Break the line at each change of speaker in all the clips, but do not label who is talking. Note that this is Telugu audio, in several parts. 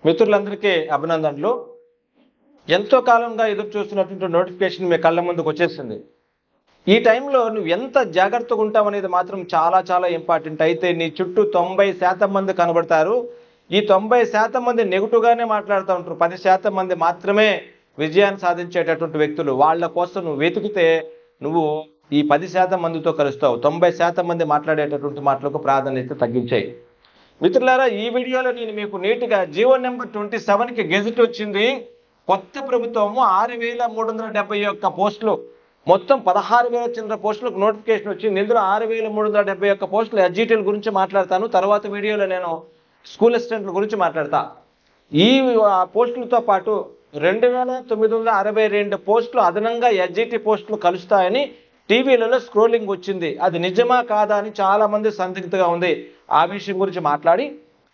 మిత్రులందరికీ అభినందనలు. ఎంతో కాలంగా ఎదురు చూస్తున్నటువంటి నోటిఫికేషన్ మీ కళ్ళ ముందుకు వచ్చేసింది. ఈ టైంలో నువ్వు ఎంత జాగ్రత్తగా ఉంటావు అనేది మాత్రం చాలా చాలా ఇంపార్టెంట్. అయితే నీ చుట్టూ 90% మంది కనబడతారు. ఈ 90% మంది నెగిటివ్గానే మాట్లాడుతూ ఉంటారు. 10% మంది మాత్రమే విజయాన్ని సాధించేటటువంటి వ్యక్తులు. వాళ్ళ కోసం నువ్వు వెతికితే నువ్వు ఈ 10% మందితో కలుస్తావు. 90% మంది మాట్లాడేటటువంటి మాటలకు ప్రాధాన్యత తగ్గించాయి. మిత్రులారా, ఈ వీడియోలో నేను మీకు నీట్గా జీవో నెంబర్ 27కి గెజెట్ వచ్చింది. కొత్త ప్రభుత్వము 6,371 పోస్టులు, మొత్తం 16,000 చిల్లర పోస్టులకు నోటిఫికేషన్ వచ్చింది. ఇందులో 6,371 పోస్టులు ఎస్జిటిల గురించి మాట్లాడతాను. తర్వాత వీడియోలో నేను స్కూల్ అసిస్టెంట్ల గురించి మాట్లాడతా. ఈ పోస్టులతో పాటు 2,962 పోస్టులు అదనంగా ఎస్జిటి పోస్టులు కలుస్తాయని టీవీలలో స్క్రోలింగ్ వచ్చింది. అది నిజమా కాదా అని చాలా మంది సందిగ్ధంగా ఉంది. ఆ విషయం గురించి మాట్లాడి,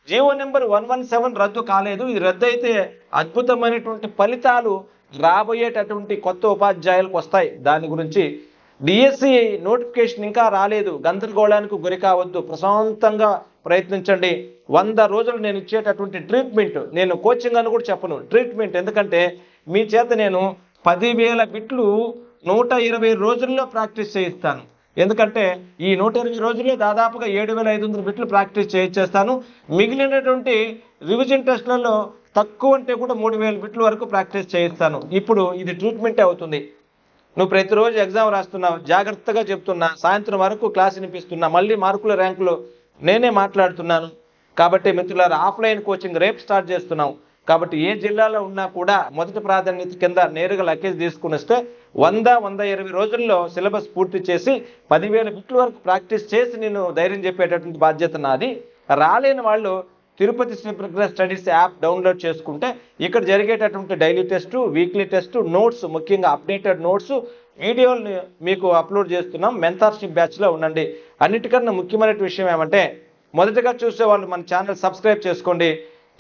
జీవో నెంబర్ 117 రద్దు కాలేదు. ఇది రద్దు అయితే అద్భుతమైనటువంటి ఫలితాలు రాబోయేటటువంటి కొత్త ఉపాధ్యాయులకు వస్తాయి. దాని గురించి డిఎస్సి నోటిఫికేషన్ ఇంకా రాలేదు. గందరగోళానికి గురి కావద్దు, ప్రశాంతంగా ప్రయత్నించండి. 100 రోజులు నేను ఇచ్చేటటువంటి ట్రీట్మెంట్, నేను కోచింగ్ అని కూడా చెప్పను, ట్రీట్మెంట్. ఎందుకంటే మీ చేత నేను 10,000 బిట్లు 120 రోజుల్లో ప్రాక్టీస్ చేయిస్తాను. ఎందుకంటే ఈ 120 రోజుల్లో దాదాపుగా 7,500 బిట్లు ప్రాక్టీస్ చేయిస్తాను. మిగిలినటువంటి రివిజన్ టెస్ట్లలో తక్కువ అంటే కూడా 3,000 బిట్ల వరకు ప్రాక్టీస్ చేయిస్తాను. ఇప్పుడు ఇది ట్రీట్మెంటే అవుతుంది. నువ్వు ప్రతిరోజు ఎగ్జామ్ రాస్తున్నావు, జాగ్రత్తగా చెప్తున్నా, సాయంత్రం వరకు క్లాస్ వినిపిస్తున్నా, మళ్ళీ మార్కుల ర్యాంకులు నేనే మాట్లాడుతున్నాను. కాబట్టి మిత్రులారా, ఆఫ్లైన్ కోచింగ్ రేపు స్టార్ట్ చేస్తున్నాం. కాబట్టి ఏ జిల్లాలో ఉన్నా కూడా మొదటి ప్రాధాన్యత కింద నేరుగా లగేజ్ తీసుకుని వస్తే 100-120 రోజుల్లో సిలబస్ పూర్తి చేసి 10,000 బిట్ల వరకు ప్రాక్టీస్ చేసి నేను ధైర్యం చెప్పేటటువంటి బాధ్యత నాది. రాలేని వాళ్ళు తిరుపతి శ్రీ ప్రజ్ఞ స్టడీస్ యాప్ డౌన్లోడ్ చేసుకుంటే ఇక్కడ జరిగేటటువంటి daily test, weekly test, notes, ముఖ్యంగా అప్డేటెడ్ నోట్స్, వీడియోని మీకు అప్లోడ్ చేస్తున్నాం. మెంటార్షిప్ బ్యాచ్లో ఉండండి. అన్నిటికన్నా ముఖ్యమైన విషయం ఏమంటే, మొదటగా చూసే వాళ్ళు మన ఛానల్ సబ్స్క్రైబ్ చేసుకోండి.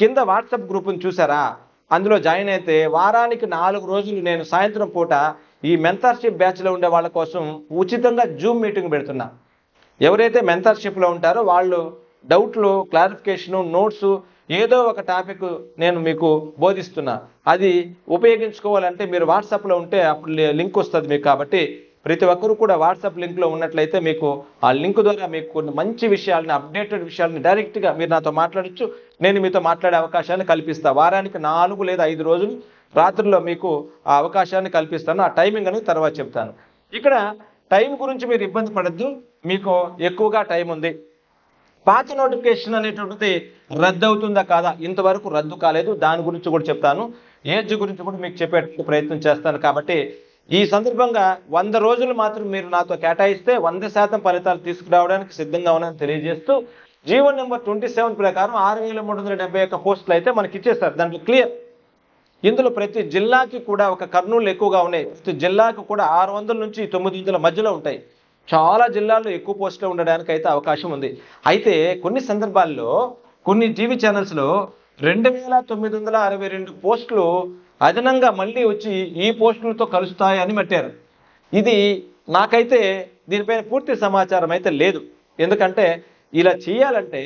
కింద వాట్సాప్ గ్రూప్ని చూసారా, అందులో జాయిన్ అయితే వారానికి 4 రోజులు నేను సాయంత్రం పూట ఈ మెంటార్షిప్ బ్యాచ్లో ఉండే వాళ్ళ కోసం ఉచితంగా జూమ్ మీటింగ్ పెడుతున్నా. ఎవరైతే మెంటార్షిప్లో ఉంటారో వాళ్ళు డౌట్లు, క్లారిఫికేషను, నోట్సు, ఏదో ఒక టాపిక్ నేను మీకు బోధిస్తున్నా. అది ఉపయోగించుకోవాలంటే మీరు వాట్సాప్లో ఉంటే అప్పుడు లింక్ వస్తుంది మీకు. కాబట్టి ప్రతి ఒక్కరు కూడా వాట్సాప్ లింక్లో ఉన్నట్లయితే మీకు ఆ లింక్ ద్వారా మీకు కొన్ని మంచి విషయాలని, అప్డేటెడ్ విషయాలని డైరెక్ట్గా మీరు నాతో మాట్లాడచ్చు. నేను మీతో మాట్లాడే అవకాశాన్ని కల్పిస్తా. వారానికి 4 లేదా 5 రోజులు రాత్రుల్లో మీకు ఆ అవకాశాన్ని కల్పిస్తాను. ఆ టైమింగ్ అనేది తర్వాత చెప్తాను. ఇక్కడ టైం గురించి మీరు ఇబ్బంది పడద్దు, మీకు ఎక్కువగా టైం ఉంది. పాత నోటిఫికేషన్ అనేటువంటిది రద్దు అవుతుందా కాదా, ఇంతవరకు రద్దు కాలేదు. దాని గురించి కూడా చెప్తాను. ఏజ్ గురించి కూడా మీకు చెప్పే ప్రయత్నం చేస్తాను. కాబట్టి ఈ సందర్భంగా 100 రోజులు మాత్రం మీరు నాతో కేటాయిస్తే 100% ఫలితాలు తీసుకురావడానికి సిద్ధంగా ఉన్నానని తెలియజేస్తూ, జీవో నెంబర్ 27 ప్రకారం 6,371 పోస్టులు అయితే మనకి ఇచ్చేస్తారు. దాంట్లో క్లియర్. ఇందులో ప్రతి జిల్లాకి కూడా, ఒక కర్నూలు ఎక్కువగా ఉన్నాయి, ప్రతి జిల్లాకు కూడా 600 నుంచి 900 మధ్యలో ఉంటాయి. చాలా జిల్లాల్లో ఎక్కువ పోస్టులు ఉండడానికి అయితే అవకాశం ఉంది. అయితే కొన్ని సందర్భాల్లో కొన్ని టీవీ ఛానల్స్లో 2,962 పోస్టులు అదనంగా మళ్ళీ వచ్చి ఈ పోస్టులతో కలుస్తాయి అని పెట్టారు. ఇది నాకైతే దీనిపైన పూర్తి సమాచారం అయితే లేదు. ఎందుకంటే ఇలా చేయాలంటే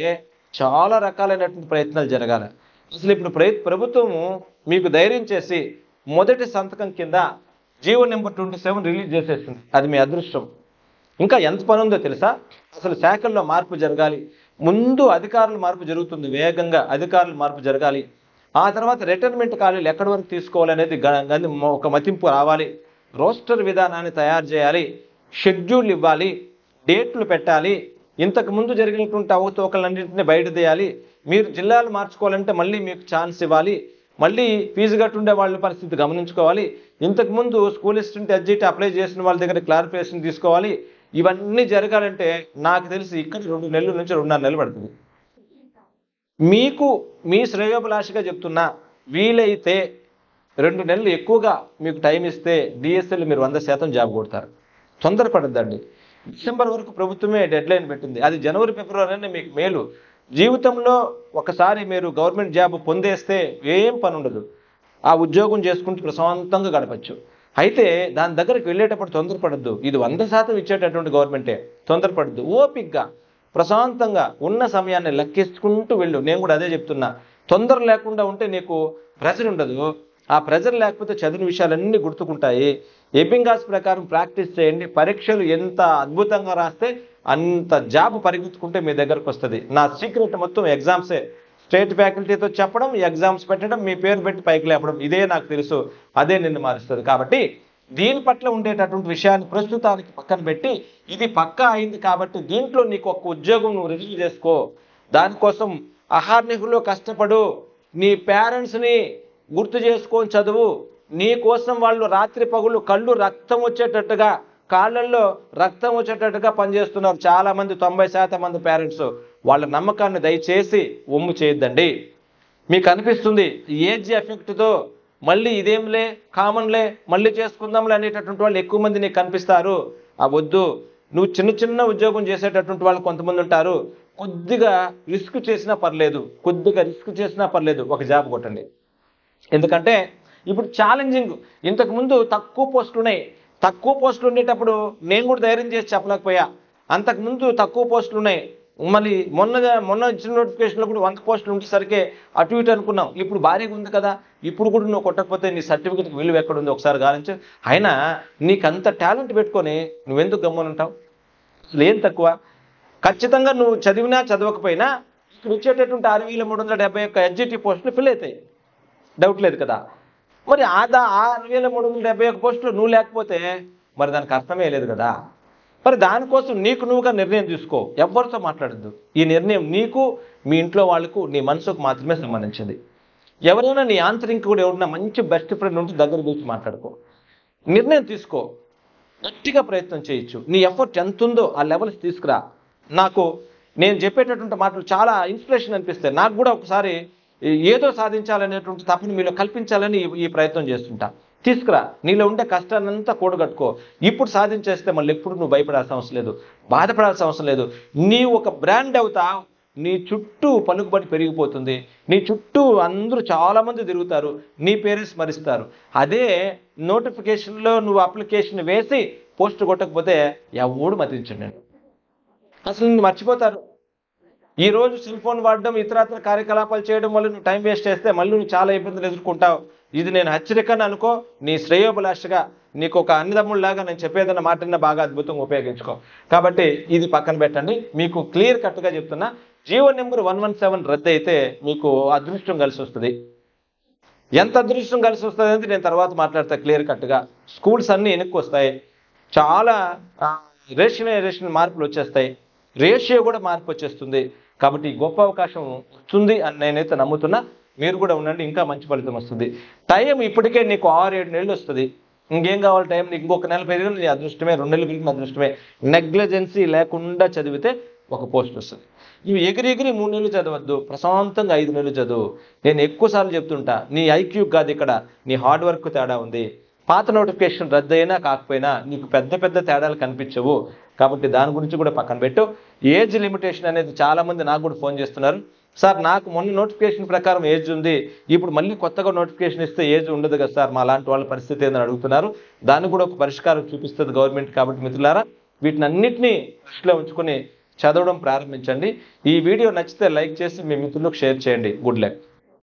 చాలా రకాలైనటువంటి ప్రయత్నాలు జరగాలి. అసలు ఇప్పుడు ప్రభుత్వము మీకు ధైర్యం చేసి మొదటి సంతకం కింద జీవో నెంబర్ 27 రిలీజ్ చేసేస్తుంది. అది మీ అదృష్టం. ఇంకా ఎంత పని ఉందో తెలుసా? అసలు శాఖల్లో మార్పు జరగాలి. ముందు అధికారుల మార్పు జరుగుతుంది, వేగంగా అధికారుల మార్పు జరగాలి. ఆ తర్వాత రిటైర్మెంట్ ఖాళీలు ఎక్కడి వరకు తీసుకోవాలనేది ఒక మతింపు రావాలి. రోస్టర్ విధానాన్ని తయారు చేయాలి, షెడ్యూల్ ఇవ్వాలి, డేట్లు పెట్టాలి. ఇంతకు ముందు జరిగినటువంటి అవకతవకలన్నింటినీ బయట తీయాలి. మీరు జిల్లాలు మార్చుకోవాలంటే మళ్ళీ మీకు ఛాన్స్ ఇవ్వాలి. మళ్ళీ ఫీజు కట్టుండే వాళ్ళ పరిస్థితి గమనించుకోవాలి. ఇంతకుముందు స్కూల్ అసిస్టెంట్ ఎస్జిటి అప్లై చేసిన వాళ్ళ దగ్గర క్లారిఫికేషన్ తీసుకోవాలి. ఇవన్నీ జరగాలంటే నాకు తెలిసి ఇక్కడ 2 నెలల నుంచి 2.5 నెలలు పడుతుంది. మీకు మీ శ్రేయోభిలాషగా చెప్తున్నా, వీలైతే 2 నెలలు ఎక్కువగా మీకు టైం ఇస్తే డిఎస్ఎల్ మీరు 100% జాబ్ కొడతారు. తొందరపడద్దండి. డిసెంబర్ వరకు ప్రభుత్వమే డెడ్లైన్ పెట్టింది. అది జనవరి, ఫిబ్రవరి అనేది మీకు మేలు. జీవితంలో ఒకసారి మీరు గవర్నమెంట్ జాబ్ పొందేస్తే ఏం పని ఉండదు. ఆ ఉద్యోగం చేసుకుంటూ ప్రశాంతంగా గడపచ్చు. అయితే దాని దగ్గరికి వెళ్ళేటప్పుడు తొందరపడద్దు. ఇది 100% ఇచ్చేటటువంటి గవర్నమెంటే. తొందరపడద్దు. ఓపికగా ప్రశాంతంగా ఉన్న సమయాన్ని లెక్కించుకుంటూ వెళ్ళు. నేను కూడా అదే చెప్తున్నా. తొందర లేకుండా ఉంటే నీకు ప్రెజర్ ఉండదు. ఆ ప్రెజర్ లేకపోతే చదివిన విషయాలన్నీ గుర్తుకుంటాయి. ఎబింగాస్ ప్రకారం ప్రాక్టీస్ చేయండి. పరీక్షలు ఎంత అద్భుతంగా రాస్తే అంత జాబ్ పరిగెత్తుకుంటే మీ దగ్గరకు వస్తుంది. నా సీక్రెట్ మొత్తం ఎగ్జామ్సే. స్టేట్ ఫ్యాకల్టీతో చెప్పడం, ఎగ్జామ్స్ పెట్టడం, మీ పేరు పెట్టి పైకి లేపడం, ఇదే నాకు తెలుసు. అదే నిన్ను మారుస్తుంది. కాబట్టి దీని పట్ల ఉండేటటువంటి విషయాన్ని ప్రస్తుతానికి పక్కన పెట్టి, ఇది పక్కా అయింది కాబట్టి దీంట్లో నీకు ఒక ఉద్యోగం నువ్వు రిలీజ్ చేసుకో. దానికోసం అహర్నిశలు కష్టపడు. నీ పేరెంట్స్ని గుర్తు చేసుకొని చదువు. నీ కోసం వాళ్ళు రాత్రి పగులు కళ్ళు రక్తం వచ్చేటట్టుగా, కాళ్ళల్లో రక్తం వచ్చేటట్టుగా పనిచేస్తున్నారు చాలామంది, 90% మంది పేరెంట్స్. వాళ్ళ నమ్మకాన్ని దయచేసి ఒమ్ము చేయొద్దండి. మీకు అనిపిస్తుంది ఏజ్ ఎఫెక్ట్తో మళ్ళీ ఇదేంలే కామన్లే మళ్ళీ చేసుకుందాంలే అనేటటువంటి వాళ్ళు ఎక్కువ మంది నీకు కనిపిస్తారు. వద్దు. నువ్వు చిన్న చిన్న ఉద్యోగం చేసేటటువంటి వాళ్ళు కొంతమంది ఉంటారు. కొద్దిగా రిస్క్ చేసినా పర్లేదు, ఒక జాబ్ కొట్టండి. ఎందుకంటే ఇప్పుడు ఛాలెంజింగ్. ఇంతకుముందు తక్కువ పోస్టులు ఉండేటప్పుడు నేను కూడా ధైర్యం చేసి చెప్పలేకపోయా. అంతకుముందు తక్కువ పోస్టులు ఉన్నాయి. మళ్ళీ మొన్న ఇచ్చిన నోటిఫికేషన్లో కూడా 100 పోస్టులు ఉండేసరికి అటు ఇటు అనుకున్నాం. ఇప్పుడు భారీగా ఉంది కదా, ఇప్పుడు కూడా నువ్వు కొట్టకపోతే నీ సర్టిఫికెట్కి విలువ ఎక్కడుంది ఒకసారి గాలించు. అయినా నీకంత టాలెంట్ పెట్టుకొని నువ్వెందుకు గమ్మునుంటావు? అసలు ఏం తక్కువ? ఖచ్చితంగా నువ్వు చదివినా చదవకపోయినా ఇక్కడ వచ్చేటటువంటి 6371 ఎస్జిటి పోస్టులు ఫిల్ అవుతాయి, డౌట్ లేదు కదా. మరి 6371 పోస్టులు నువ్వు లేకపోతే మరి దానికి అర్థమే లేదు కదా. మరి దానికోసం నీకు నువ్వుగా నిర్ణయం తీసుకో. ఎవరితో మాట్లాడద్దు. ఈ నిర్ణయం నీకు, మీ ఇంట్లో వాళ్ళకు, నీ మనసుకు మాత్రమే సంబంధించింది. ఎవరైనా నీ ఆంతరింక కూడా ఎవరైనా మంచి బెస్ట్ ఫ్రెండ్ ఉంటే దగ్గర పిలిచి మాట్లాడుకో. నిర్ణయం తీసుకో. గట్టిగా ప్రయత్నం చేయొచ్చు. నీ ఎఫర్ట్ ఎంత ఉందో ఆ లెవెల్స్ తీసుకురా. నేను చెప్పేటటువంటి మాటలు చాలా ఇన్స్పిరేషన్ అనిపిస్తాయి. నాకు కూడా ఒకసారి ఏదో సాధించాలనేటువంటి తపని మీలో కల్పించాలని ఈ ప్రయత్నం చేస్తుంటా. తీసుకురా. నీలో ఉండే కష్టాన్నంతా కూడగట్టుకో. ఇప్పుడు సాధించేస్తే మళ్ళీ ఎప్పుడు నువ్వు భయపడాల్సిన అవసరం లేదు, బాధపడాల్సిన అవసరం లేదు. నీ ఒక బ్రాండ్ అవుతావు. నీ చుట్టూ పలుకుబడి పెరిగిపోతుంది. నీ చుట్టూ అందరూ చాలామంది తిరుగుతారు, నీ పేరే స్మరిస్తారు. అదే నోటిఫికేషన్లో నువ్వు అప్లికేషన్ వేసి పోస్ట్ కొట్టకపోతే ఎవడు మతించండి, అసలు నిన్ను మర్చిపోతారు. ఈరోజు సెల్ ఫోన్ వాడడం, ఇతరత్ర కార్యకలాపాలు చేయడం వల్ల నువ్వు టైం వేస్ట్ చేస్తే మళ్ళీ నువ్వు చాలా ఇబ్బందులు ఎదుర్కొంటావు. ఇది నేను హెచ్చరికను అనుకో. నీ శ్రేయోభిలాషగా నీకు ఒక అన్నదమ్ముళ్లాగా నేను చెప్పేదన్న మాటన్న బాగా అద్భుతంగా ఉపయోగించుకో. కాబట్టి ఇది పక్కన పెట్టండి. మీకు క్లియర్ కట్గా చెప్తున్నా, జీవో నెంబర్ 117 రద్దు అయితే మీకు అదృష్టం కలిసి వస్తుంది. ఎంత అదృష్టం కలిసి వస్తుంది అంటే నేను తర్వాత మాట్లాడతా క్లియర్ కట్గా. స్కూల్స్ అన్నీ వెనక్కి వస్తాయి. చాలా రేషనలైజేషన్ మార్పులు వచ్చేస్తాయి. రేషియో కూడా మార్పు వచ్చేస్తుంది. కాబట్టి గొప్ప అవకాశం వస్తుంది అని నేనైతే నమ్ముతున్నా. మీరు కూడా ఉండండి, ఇంకా మంచి ఫలితం వస్తుంది. టైం ఇప్పటికే నీకు 6-7 నెలలు వస్తుంది. ఇంకేం కావాలి టైం? నీకు ఇంకొక నెల పెరిగిన నీ అదృష్టమే, 2 నెలలు పెరిగిన అదృష్టమే. నెగ్లిజెన్సీ లేకుండా చదివితే ఒక పోస్ట్ వస్తుంది. ఇవి ఎగిరి 3 నెలలు చదవద్దు, ప్రశాంతంగా 5 నెలలు చదువు. నేను ఎక్కువసార్లు చెప్తుంటా, నీ ఐక్యూ కాదు ఇక్కడ, నీ హార్డ్ వర్క్ తేడా ఉంది. పాత నోటిఫికేషన్ రద్దు అయినా కాకపోయినా నీకు పెద్ద తేడాలు కనిపించవు. కాబట్టి దాని గురించి కూడా పక్కన పెట్టు. ఏజ్ లిమిటేషన్ అనేది చాలామంది నాకు కూడా ఫోన్ చేస్తున్నారు. సార్, నాకు మొన్న నోటిఫికేషన్ ప్రకారం ఏజ్ ఉంది, ఇప్పుడు మళ్ళీ కొత్తగా నోటిఫికేషన్ ఇస్తే ఏజ్ ఉండదు కదా సార్, మా లాంటి వాళ్ళ పరిస్థితి ఏందని అడుగుతున్నారు. దానికి కూడా ఒక పరిష్కారం చూపిస్తుంది గవర్నమెంట్. కాబట్టి మిత్రులారా, వీటినన్నింటినీ దృష్టిలో ఉంచుకొని చదవడం ప్రారంభించండి. ఈ వీడియో నచ్చితే లైక్ చేసి మీ మిత్రులకు షేర్ చేయండి. Good luck.